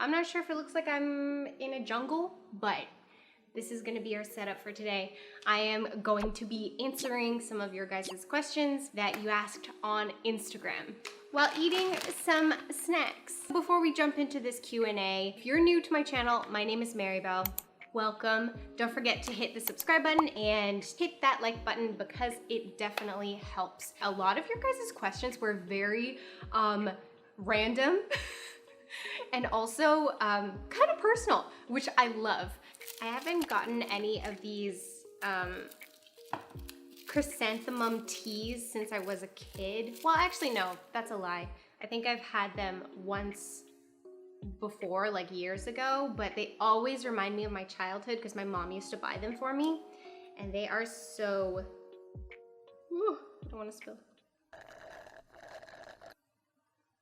I'm not sure if it looks like I'm in a jungle, but this is gonna be our setup for today. I am going to be answering some of your guys' questions that you asked on Instagram while eating some snacks. Before we jump into this Q&A, if you're new to my channel, my name is Marybelle. Welcome. Don't forget to hit the subscribe button and hit that like button because it definitely helps. A lot of your guys' questions were very random and also kind of personal, which I love. I haven't gotten any of these chrysanthemum teas since I was a kid. Well, actually, no, that's a lie. I think I've had them once before, like years ago, but they always remind me of my childhood because my mom used to buy them for me. And they are so, ooh, I don't want to spill.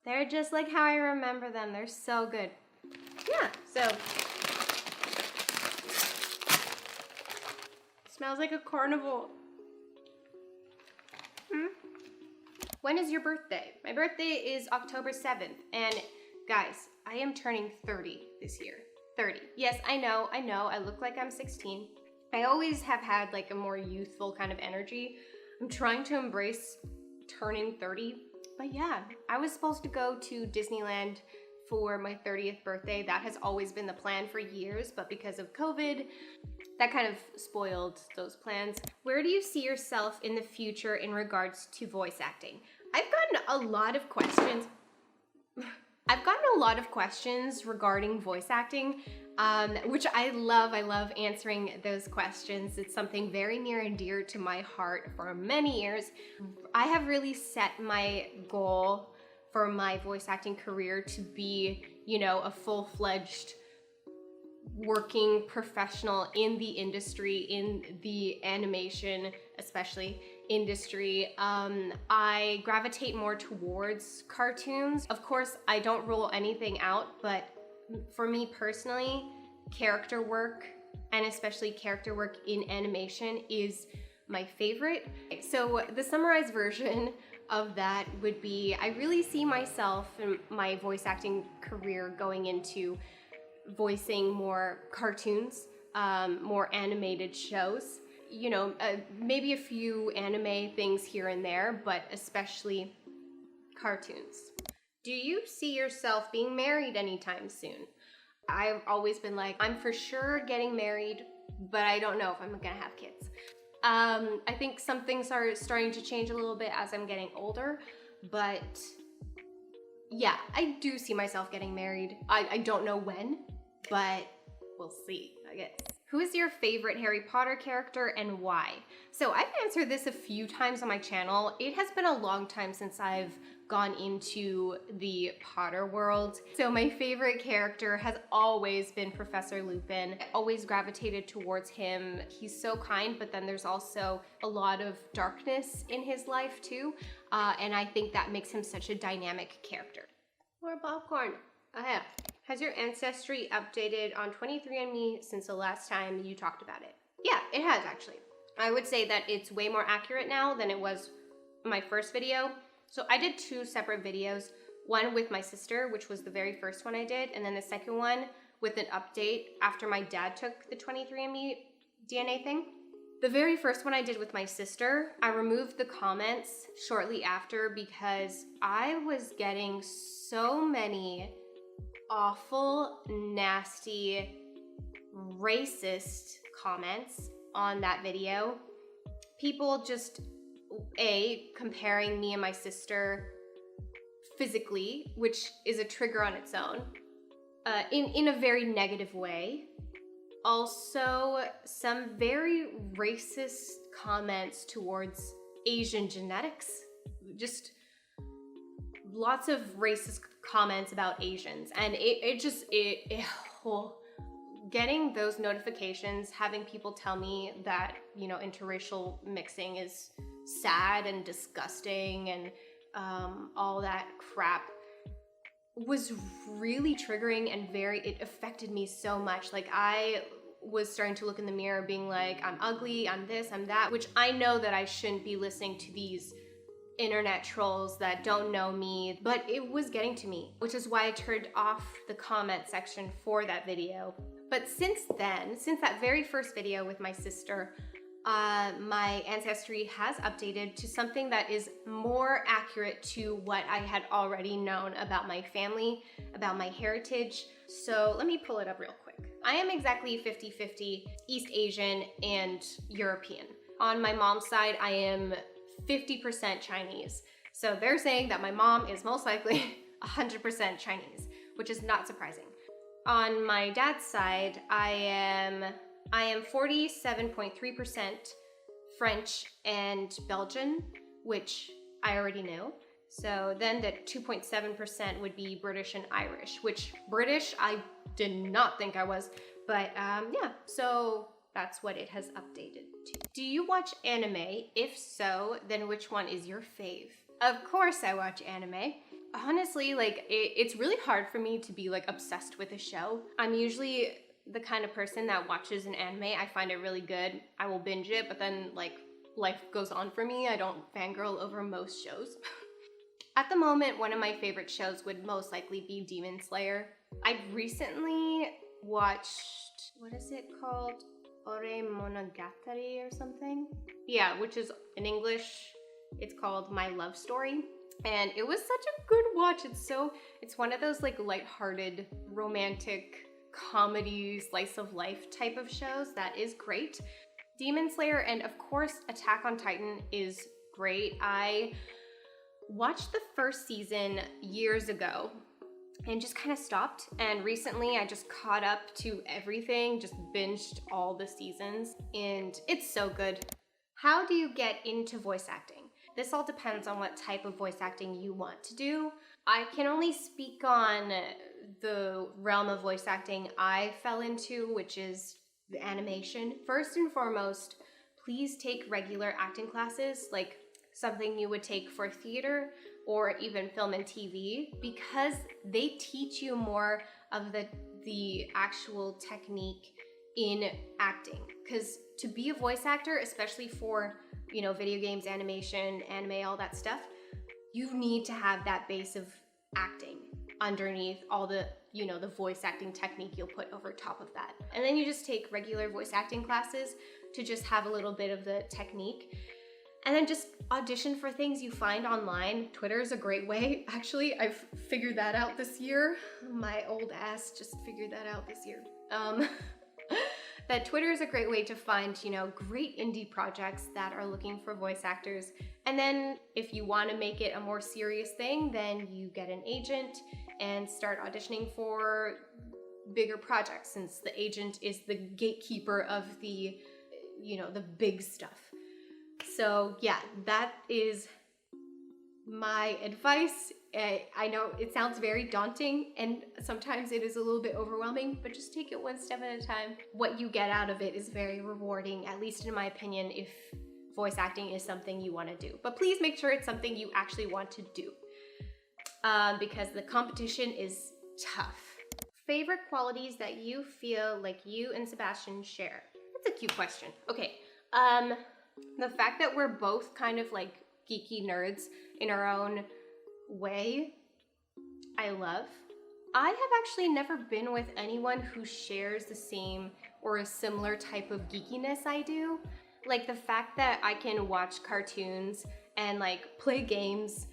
They're just like how I remember them. They're so good. Yeah, so. Smells like a carnival. When is your birthday? My birthday is October 7th. And guys, I am turning 30 this year. 30. Yes, I know. I look like I'm 16. I always have had like a more youthful kind of energy. I'm trying to embrace turning 30. But yeah, I was supposed to go to Disneyland for my 30th birthday. That has always been the plan for years, but because of COVID, that kind of spoiled those plans. Where do you see yourself in the future in regards to voice acting? I've gotten a lot of questions. Regarding voice acting, which I love. I love answering those questions. It's something very near and dear to my heart for many years. I have really set my goal for my voice acting career to be, you know, a full-fledged working professional in the industry, in the animation, especially industry. I gravitate more towards cartoons. Of course, I don't rule anything out, but for me personally, character work, and especially character work in animation, is my favorite. So the summarized version of that would be, I really see myself in my voice acting career going into voicing more cartoons, more animated shows. You know, maybe a few anime things here and there, but especially cartoons. Do you see yourself being married anytime soon? I've always been like, I'm for sure getting married, but I don't know if I'm gonna have kids. I think some things are starting to change a little bit as I'm getting older, but yeah, I do see myself getting married. I don't know when, but we'll see, I guess. Who is your favorite Harry Potter character and why? So I've answered this a few times on my channel. It has been a long time since I've gone into the Potter world. So my favorite character has always been Professor Lupin. I always gravitated towards him. He's so kind, but then there's also a lot of darkness in his life too. And I think that makes him such a dynamic character. More popcorn. Ahead. Has your ancestry updated on 23andMe since the last time you talked about it? Yeah, it has actually. I would say that it's way more accurate now than it was my first video. So I did two separate videos, one with my sister, which was the very first one I did, and then the second one with an update after my dad took the 23andMe DNA thing. The very first one I did with my sister, I removed the comments shortly after because I was getting so many awful, nasty, racist comments on that video. People just, comparing me and my sister physically, which is a trigger on its own, in a very negative way. Also, some very racist comments towards Asian genetics. Just lots of racist comments about Asians, and getting those notifications, having people tell me that, you know, interracial mixing is sad and disgusting and all that crap was really triggering and it affected me so much. Like, I was starting to look in the mirror being like, I'm ugly, I'm this, I'm that, which I know that I shouldn't be listening to these internet trolls that don't know me, but it was getting to me, which is why I turned off the comment section for that video. But since then, since that very first video with my sister, my ancestry has updated to something that is more accurate to what I had already known about my family, about my heritage. So let me pull it up real quick. I am exactly 50-50 East Asian and European. On my mom's side, I am 50% Chinese. So they're saying that my mom is most likely 100% Chinese, which is not surprising. On my dad's side, I am 47.3% French and Belgian, which I already knew. So then the 2.7% would be British and Irish, which British I did not think I was, but yeah, so that's what it has updated to. Do you watch anime? If so, then which one is your fave? Of course I watch anime. Honestly, like it's really hard for me to be like obsessed with a show. I'm usually the kind of person that watches an anime, I find it really good, I will binge it, but then like life goes on for me. I don't fangirl over most shows. At the moment, one of my favorite shows would most likely be Demon Slayer. I recently watched, what is it called? Ore Monogatari or something? Yeah, which is in English, it's called My Love Story. And it was such a good watch. It's one of those like lighthearted, romantic comedy, slice of life type of shows that is great. Demon Slayer and of course Attack on Titan is great. I watched the first season years ago and just kind of stopped, and recently I just caught up to everything, just binged all the seasons, and it's so good. How do you get into voice acting? This all depends on what type of voice acting you want to do. I can only speak on the realm of voice acting I fell into, which is the animation. First and foremost, please take regular acting classes, like something you would take for theater or even film and TV, because they teach you more of the actual technique in acting. Because to be a voice actor, especially for, you know, video games, animation, anime, all that stuff, you need to have that base of acting underneath all the, you know, the voice acting technique you'll put over top of that. And then you just take regular voice acting classes to just have a little bit of the technique. And then just audition for things you find online. Twitter is a great way. Actually, I've figured that out this year. My old ass just figured that out this year. That Twitter is a great way to find, you know, great indie projects that are looking for voice actors. And then if you want to make it a more serious thing, then you get an agent and start auditioning for bigger projects, since the agent is the gatekeeper of the, you know, the big stuff. So yeah, that is my advice. I know it sounds very daunting and sometimes it is a little bit overwhelming, but just take it one step at a time. What you get out of it is very rewarding, at least in my opinion, if voice acting is something you want to do. But please make sure it's something you actually want to do, because the competition is tough. Favorite qualities that you feel like you and Sebastian share? That's a cute question. Okay, the fact that we're both kind of like geeky nerds in our own way, I love. I have actually never been with anyone who shares the same or a similar type of geekiness I do. Like the fact that I can watch cartoons and like play games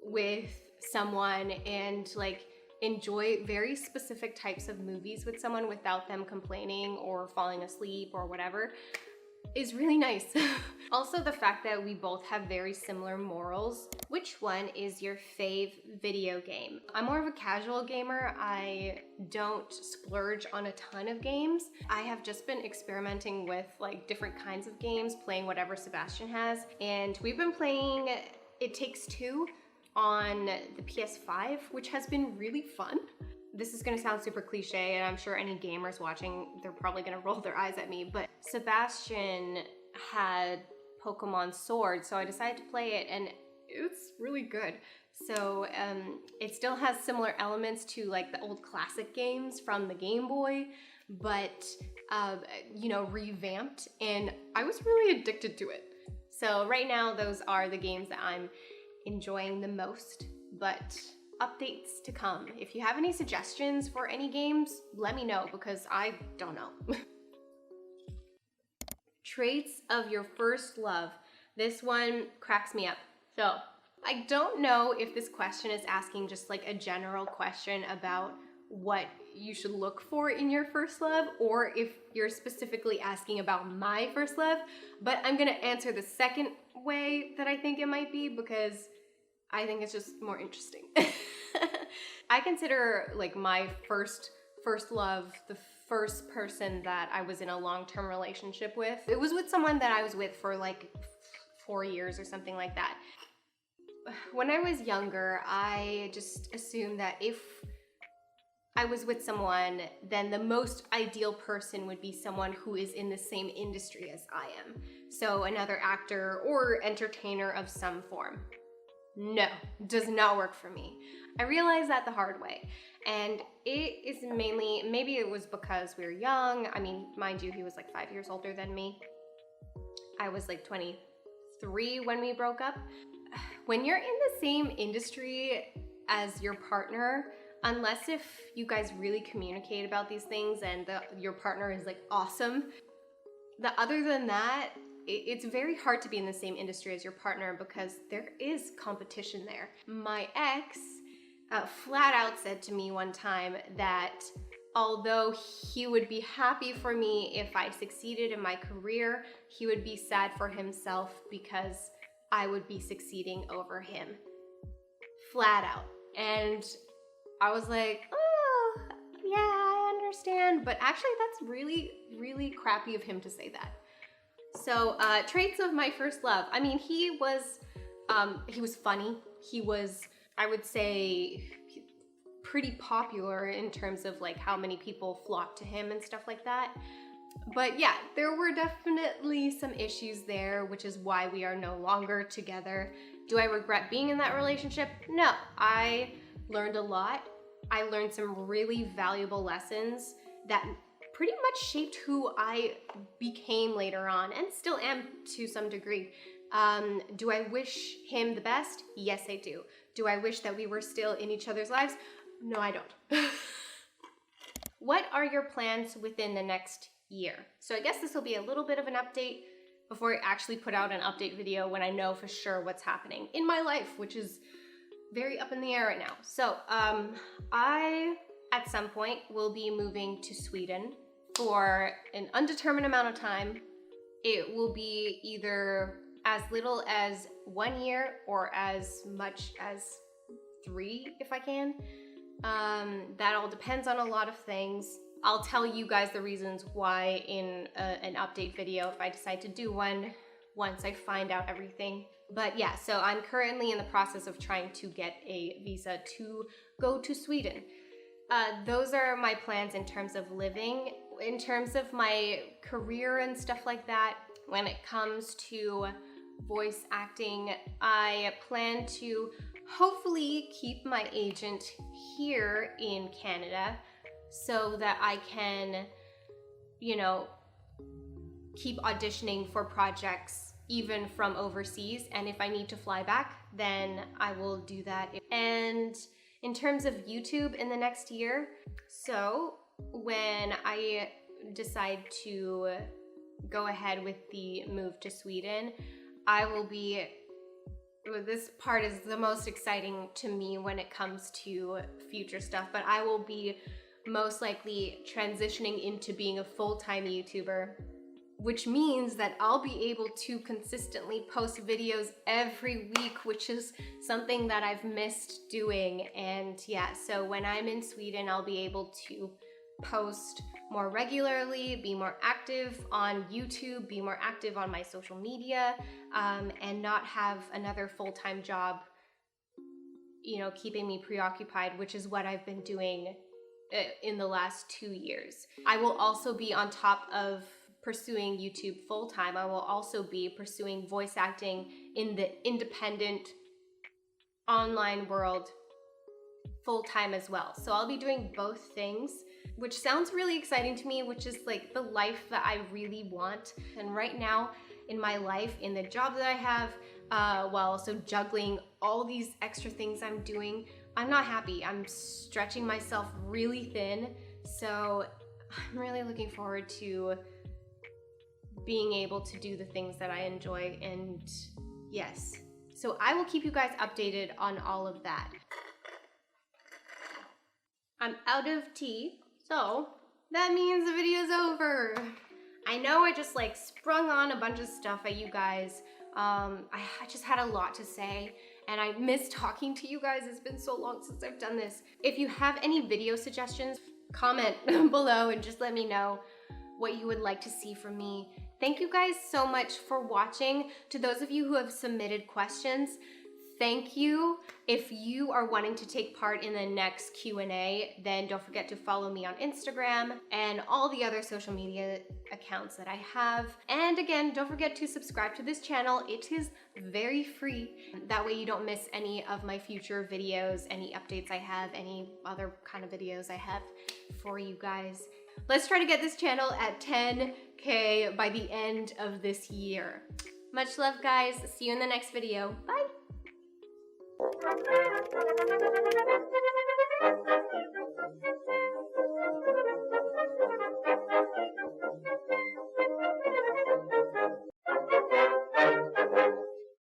with someone and like enjoy very specific types of movies with someone without them complaining or falling asleep or whatever is really nice. Also, the fact that we both have very similar morals. Which one is your fave video game? I'm more of a casual gamer. I don't splurge on a ton of games. I have just been experimenting with like different kinds of games, playing whatever Sebastian has, and we've been playing It Takes Two on the PS5, which has been really fun. This is gonna sound super cliche, and I'm sure any gamers watching, they're probably gonna roll their eyes at me, but Sebastian had Pokemon Sword, so I decided to play it, and it's really good. So it still has similar elements to like the old classic games from the Game Boy, but you know, revamped, and I was really addicted to it. So right now, those are the games that I'm enjoying the most, but updates to come. If you have any suggestions for any games, let me know because I don't know. Traits of your first love. This one cracks me up. So I don't know if this question is asking just like a general question about what you should look for in your first love, or if you're specifically asking about my first love, but I'm gonna answer the second way that I think it might be because I think it's just more interesting. I consider like my first love the first person that I was in a long-term relationship with. It was with someone that I was with for like 4 years or something like that. When I was younger, I just assumed that if I was with someone, then the most ideal person would be someone who is in the same industry as I am. So another actor or entertainer of some form. No, does not work for me. I realized that the hard way. And it is mainly, maybe it was because we were young. I mean, mind you, he was like 5 years older than me. I was like 23 when we broke up. When you're in the same industry as your partner, unless if you guys really communicate about these things and your partner is like awesome, other than that, it's very hard to be in the same industry as your partner because there is competition there. My ex flat out said to me one time that although he would be happy for me if I succeeded in my career, he would be sad for himself because I would be succeeding over him. Flat out. And I was like, oh, yeah, I understand. But actually, that's really, really crappy of him to say that. So, traits of my first love. I mean, he was funny. He was, I would say, pretty popular in terms of like how many people flocked to him and stuff like that. But yeah, there were definitely some issues there, which is why we are no longer together. Do I regret being in that relationship? No, I learned a lot. I learned some really valuable lessons that pretty much shaped who I became later on and still am to some degree. Do I wish him the best? Yes, I do. Do I wish that we were still in each other's lives? No, I don't. What are your plans within the next year? So I guess this will be a little bit of an update before I actually put out an update video when I know for sure what's happening in my life, which is very up in the air right now. So I, at some point, will be moving to Sweden for an undetermined amount of time. It will be either as little as 1 year or as much as 3 if I can. That all depends on a lot of things. I'll tell you guys the reasons why in an update video if I decide to do one once I find out everything. But yeah, so I'm currently in the process of trying to get a visa to go to Sweden. Those are my plans in terms of living. In terms of my career and stuff like that, when it comes to voice acting, I plan to hopefully keep my agent here in Canada so that I can, you know, keep auditioning for projects even from overseas. And if I need to fly back, then I will do that. And in terms of YouTube in the next year, so when I decide to go ahead with the move to Sweden, I will be, this part is the most exciting to me when it comes to future stuff, but I will be most likely transitioning into being a full-time YouTuber, which means that I'll be able to consistently post videos every week, which is something that I've missed doing. And yeah, so when I'm in Sweden, I'll be able to post more regularly, be more active on YouTube, be more active on my social media, and not have another full-time job, you know, keeping me preoccupied, which is what I've been doing in the last 2 years. I will also be, on top of pursuing YouTube full-time, I will also be pursuing voice acting in the independent online world full-time as well. So I'll be doing both things, which sounds really exciting to me, which is like the life that I really want. And right now in my life, in the job that I have, while also juggling all these extra things I'm doing. I'm not happy. I'm stretching myself really thin. So I'm really looking forward to being able to do the things that I enjoy, and yes. So I will keep you guys updated on all of that. I'm out of tea, so that means the video's over. I know I just like sprung on a bunch of stuff at you guys. I just had a lot to say, and I miss talking to you guys. It's been so long since I've done this. If you have any video suggestions, comment below and just let me know what you would like to see from me. Thank you guys so much for watching. To those of you who have submitted questions, thank you. If you are wanting to take part in the next Q&A, then don't forget to follow me on Instagram and all the other social media accounts that I have. And again, don't forget to subscribe to this channel. It is very free. That way you don't miss any of my future videos, any updates I have, any other kind of videos I have for you guys. Let's try to get this channel at 10K by the end of this year. Much love, guys. See you in the next video. Bye.